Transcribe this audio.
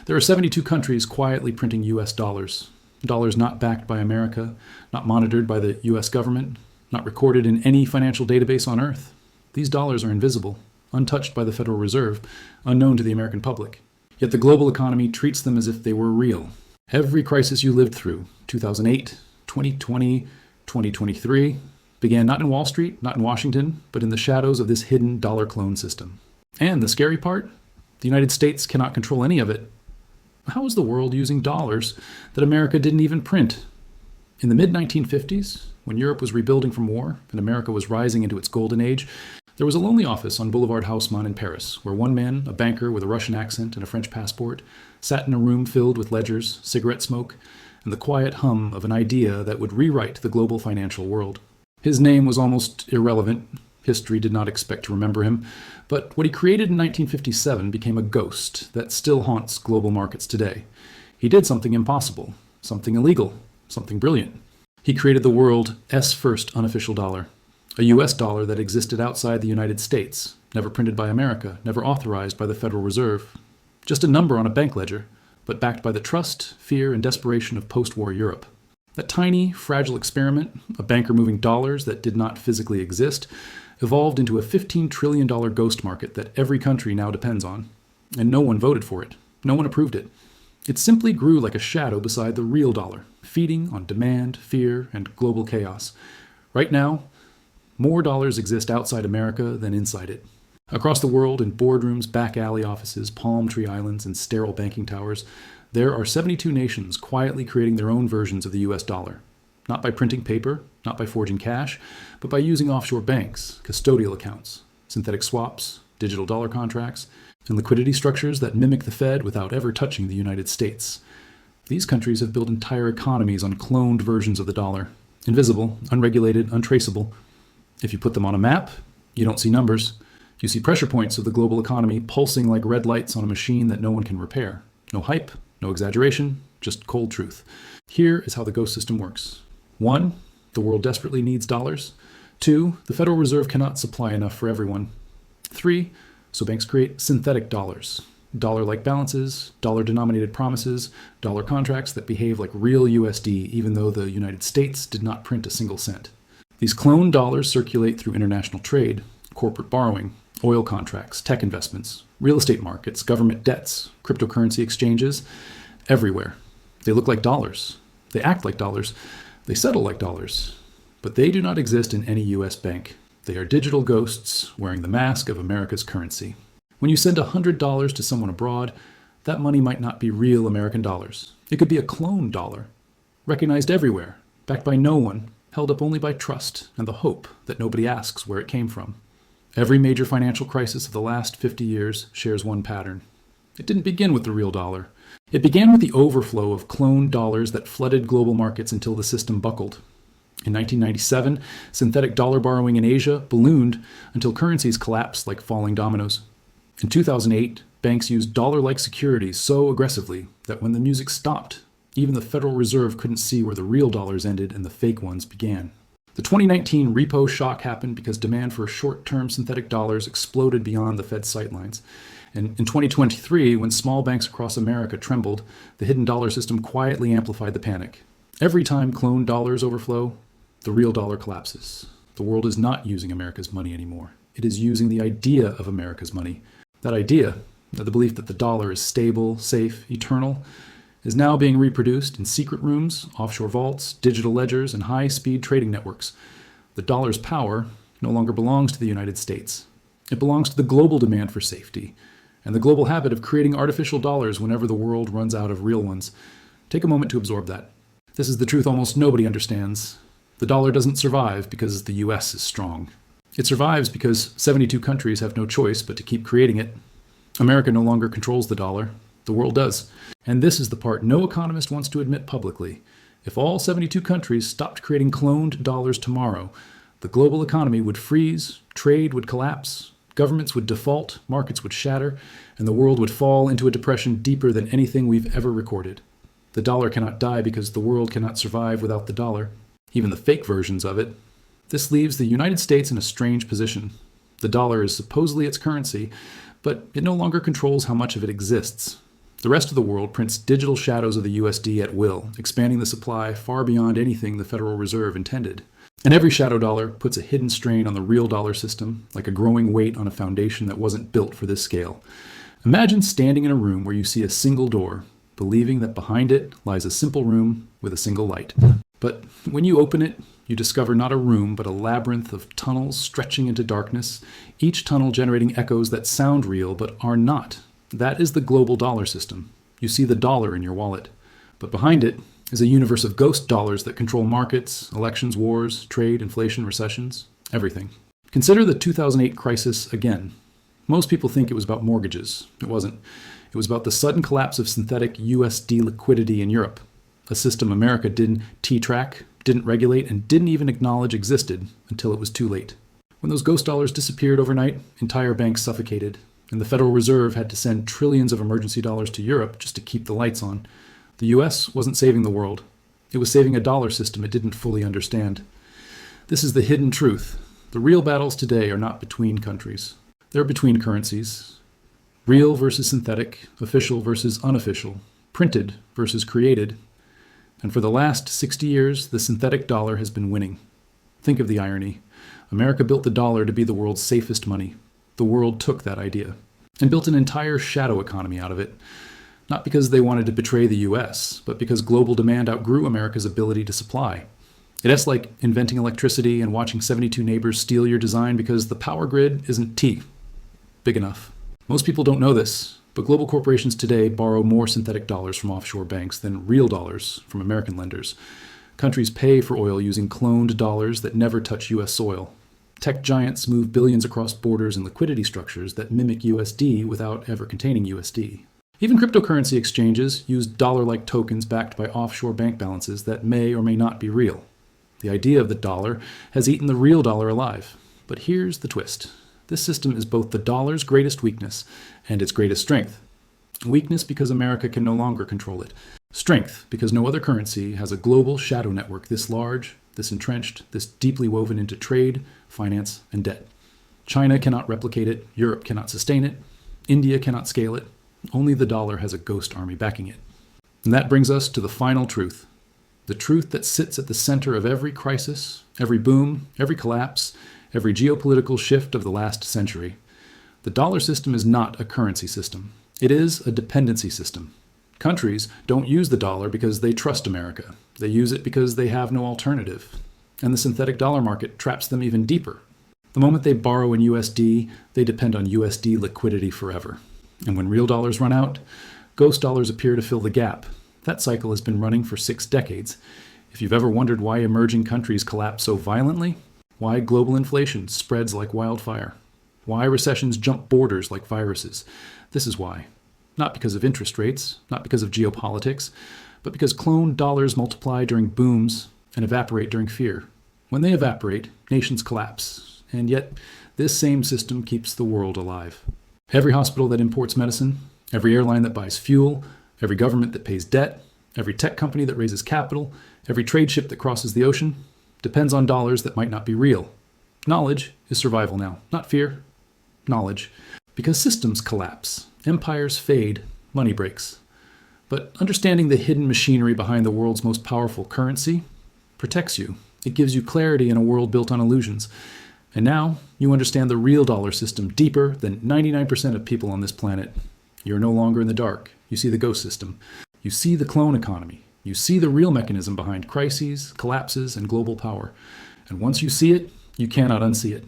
There are 72 countries quietly printing US dollars. Dollars not backed by America, not monitored by the US government, not recorded in any financial database on Earth. These dollars are invisible, untouched by the Federal Reserve, unknown to the American public. Yet the global economy treats them as if they were real. Every crisis you lived through, 2008, 2020, 2023, began not in Wall Street, not in Washington, but in the shadows of this hidden dollar clone system. And the scary part? The United States cannot control any of it. How is the world using dollars that America didn't even print? In the mid-1950s, when Europe was rebuilding from war and America was rising into its golden age, there was a lonely office on Boulevard Haussmann in Paris, where one man, a banker with a Russian accent and a French passport, sat in a room filled with ledgers, cigarette smoke, and the quiet hum of an idea that would rewrite the global financial world. His name was almost irrelevant. History did not expect to remember him, but what he created in 1957 became a ghost that still haunts global markets today. He did something impossible, something illegal, something brilliant. He created the world's first unofficial dollar, a US dollar that existed outside the United States, never printed by America, never authorized by the Federal Reserve. Just a number on a bank ledger, but backed by the trust, fear, and desperation of post-war Europe. That tiny, fragile experiment, a banker moving dollars that did not physically exist, evolved into a $15 trillion ghost market that every country now depends on. And no one voted for it. No one approved it. It simply grew like a shadow beside the real dollar, feeding on demand, fear, and global chaos. Right now, more dollars exist outside America than inside it. Across the world, in boardrooms, back alley offices, palm tree islands, and sterile banking towers, there are 72 nations quietly creating their own versions of the US dollar. Not by printing paper, not by forging cash, but by using offshore banks, custodial accounts, synthetic swaps, digital dollar contracts, and liquidity structures that mimic the Fed without ever touching the United States. These countries have built entire economies on cloned versions of the dollar, invisible, unregulated, untraceable. If you put them on a map, you don't see numbers. You see pressure points of the global economy pulsing like red lights on a machine that no one can repair. No hype, no exaggeration, just cold truth. Here is how the ghost system works. 1, the world desperately needs dollars. 2, the Federal Reserve cannot supply enough for everyone. 3, so banks create synthetic dollars. Dollar-like balances, dollar-denominated promises, dollar contracts that behave like real USD even though the United States did not print a single cent. These cloned dollars circulate through international trade, corporate borrowing, oil contracts, tech investments, real estate markets, government debts, cryptocurrency exchanges, everywhere. They look like dollars. They act like dollars. They settle like dollars. But they do not exist in any US bank. They are digital ghosts wearing the mask of America's currency. When you send $100 to someone abroad, that money might not be real American dollars. It could be a cloned dollar, recognized everywhere, backed by no one, held up only by trust and the hope that nobody asks where it came from. Every major financial crisis of the last 50 years shares one pattern. It didn't begin with the real dollar. It began with the overflow of cloned dollars that flooded global markets until the system buckled. In 1997, synthetic dollar borrowing in Asia ballooned until currencies collapsed like falling dominoes. In 2008, banks used dollar-like securities so aggressively that when the music stopped, even the Federal Reserve couldn't see where the real dollars ended and the fake ones began. The 2019 repo shock happened because demand for short-term synthetic dollars exploded beyond the Fed's sightlines. And in 2023, when small banks across America trembled, the hidden dollar system quietly amplified the panic. Every time cloned dollars overflow, the real dollar collapses. The world is not using America's money anymore. It is using the idea of America's money. That idea, the belief that the dollar is stable, safe, eternal, is now being reproduced in secret rooms, offshore vaults, digital ledgers, and high-speed trading networks. The dollar's power no longer belongs to the United States. It belongs to the global demand for safety, and the global habit of creating artificial dollars whenever the world runs out of real ones. Take a moment to absorb that. This is the truth almost nobody understands. The dollar doesn't survive because the US is strong. It survives because 72 countries have no choice but to keep creating it. America no longer controls the dollar. The world does. And this is the part no economist wants to admit publicly. If all 72 countries stopped creating cloned dollars tomorrow, the global economy would freeze, trade would collapse, governments would default, markets would shatter, and the world would fall into a depression deeper than anything we've ever recorded. The dollar cannot die because the world cannot survive without the dollar, even the fake versions of it. This leaves the United States in a strange position. The dollar is supposedly its currency, but it no longer controls how much of it exists. The rest of the world prints digital shadows of the USD at will, expanding the supply far beyond anything the Federal Reserve intended. And every shadow dollar puts a hidden strain on the real dollar system, like a growing weight on a foundation that wasn't built for this scale. Imagine standing in a room where you see a single door, believing that behind it lies a simple room with a single light. But when you open it, you discover not a room, but a labyrinth of tunnels stretching into darkness, each tunnel generating echoes that sound real but are not. That is the global dollar system. You see the dollar in your wallet. But behind it is a universe of ghost dollars that control markets, elections, wars, trade, inflation, recessions, everything. Consider the 2008 crisis again. Most people think it was about mortgages. It wasn't. It was about the sudden collapse of synthetic USD liquidity in Europe, a system America didn't T-track, didn't regulate, and didn't even acknowledge existed until it was too late. When those ghost dollars disappeared overnight, entire banks suffocated, and the Federal Reserve had to send trillions of emergency dollars to Europe just to keep the lights on. The US wasn't saving the world. It was saving a dollar system it didn't fully understand. This is the hidden truth. The real battles today are not between countries. They're between currencies. Real versus synthetic, official versus unofficial, printed versus created. And for the last 60 years, the synthetic dollar has been winning. Think of the irony. America built the dollar to be the world's safest money. The world took that idea and built an entire shadow economy out of it. Not because they wanted to betray the US, but because global demand outgrew America's ability to supply. It's like inventing electricity and watching 72 neighbors steal your design because the power grid isn't big enough. Most people don't know this, but global corporations today borrow more synthetic dollars from offshore banks than real dollars from American lenders. Countries pay for oil using cloned dollars that never touch US soil. Tech giants move billions across borders in liquidity structures that mimic USD without ever containing USD. Even cryptocurrency exchanges use dollar-like tokens backed by offshore bank balances that may or may not be real. The idea of the dollar has eaten the real dollar alive. But here's the twist. This system is both the dollar's greatest weakness and its greatest strength. Weakness because America can no longer control it. Strength because no other currency has a global shadow network this large, this entrenched, this deeply woven into trade, finance, and debt. China cannot replicate it, Europe cannot sustain it, India cannot scale it. Only the dollar has a ghost army backing it. And that brings us to the final truth. The truth that sits at the center of every crisis, every boom, every collapse, every geopolitical shift of the last century. The dollar system is not a currency system. It is a dependency system. Countries don't use the dollar because they trust America. They use it because they have no alternative. And the synthetic dollar market traps them even deeper. The moment they borrow in USD, they depend on USD liquidity forever. And when real dollars run out, ghost dollars appear to fill the gap. That cycle has been running for 6 decades. If you've ever wondered why emerging countries collapse so violently, why global inflation spreads like wildfire, why recessions jump borders like viruses, this is why. Not because of interest rates, not because of geopolitics, but because cloned dollars multiply during booms and evaporate during fear. When they evaporate, nations collapse. And yet, this same system keeps the world alive. Every hospital that imports medicine, every airline that buys fuel, every government that pays debt, every tech company that raises capital, every trade ship that crosses the ocean, depends on dollars that might not be real. Knowledge is survival now, not fear. Knowledge. Because systems collapse, empires fade, money breaks. But understanding the hidden machinery behind the world's most powerful currency protects you. It gives you clarity in a world built on illusions. And now you understand the real dollar system deeper than 99% of people on this planet. You're no longer in the dark. You see the ghost system. You see the clone economy. You see the real mechanism behind crises, collapses, and global power. And once you see it, you cannot unsee it.